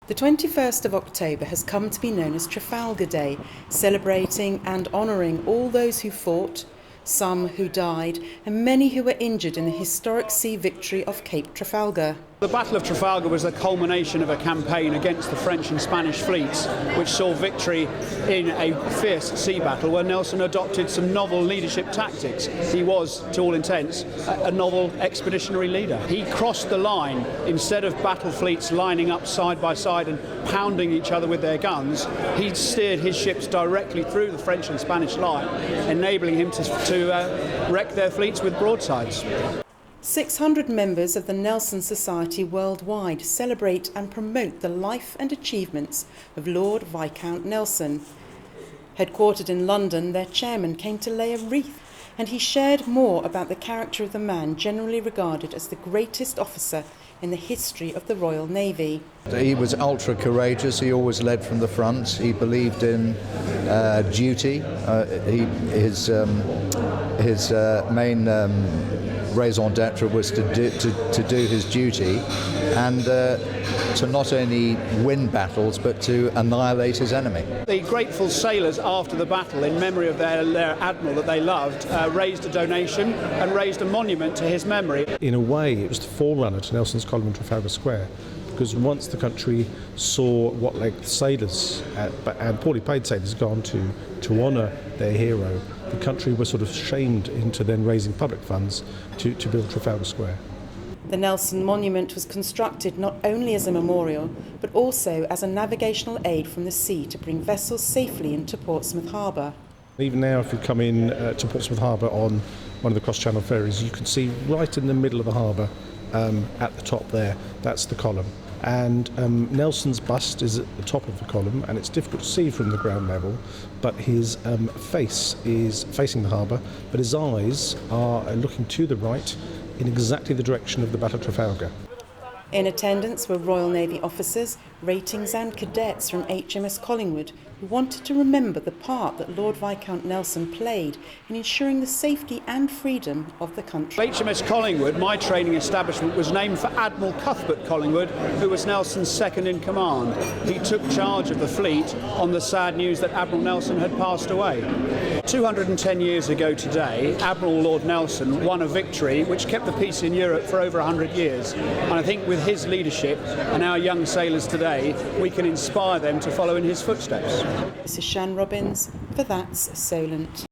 The 21st of October has come to be known as Trafalgar Day, celebrating and honouring all those who fought, some who died, and many who were injured in the historic sea victory of Cape Trafalgar. The Battle of Trafalgar was the culmination of a campaign against the French and Spanish fleets, which saw victory in a fierce sea battle where Nelson adopted some novel leadership tactics. He was, to all intents, a novel expeditionary leader. He crossed the line. Instead of battle fleets lining up side by side and pounding each other with their guns, he steered his ships directly through the French and Spanish line, enabling him to wreck their fleets with broadsides. 600 members of the Nelson Society worldwide celebrate and promote the life and achievements of Lord Viscount Nelson. Headquartered in London, their chairman came to lay a wreath, and he shared more about the character of the man generally regarded as the greatest officer in the history of the Royal Navy. He was ultra courageous. He always led from the front. He believed in duty. His main raison d'etre was to do his duty and to not only win battles but to annihilate his enemy. The grateful sailors after the battle, in memory of their admiral that they loved, raised a donation and raised a monument to his memory. In a way, it was the forerunner to Nelson's column in Trafalgar Square, because once the country saw what the sailors and poorly paid sailors gone to honour their hero, the country was sort of shamed into then raising public funds to build Trafalgar Square. The Nelson Monument was constructed not only as a memorial, but also as a navigational aid from the sea to bring vessels safely into Portsmouth Harbour. Even now, if you come in to Portsmouth Harbour on one of the cross-channel ferries, you can see right in the middle of the harbour, at the top there, that's the column. And Nelson's bust is at the top of the column, and it's difficult to see from the ground level, but his face is facing the harbour, but his eyes are looking to the right in exactly the direction of the Battle of Trafalgar. In attendance were Royal Navy officers, ratings and cadets from HMS Collingwood who wanted to remember the part that Lord Viscount Nelson played in ensuring the safety and freedom of the country. HMS Collingwood, my training establishment, was named for Admiral Cuthbert Collingwood, who was Nelson's second in command. He took charge of the fleet on the sad news that Admiral Nelson had passed away. 210 years ago today, Admiral Lord Nelson won a victory which kept the peace in Europe for over 100 years. And I think with his leadership and our young sailors today, we can inspire them to follow in his footsteps. This is Shan Robins for That's Solent.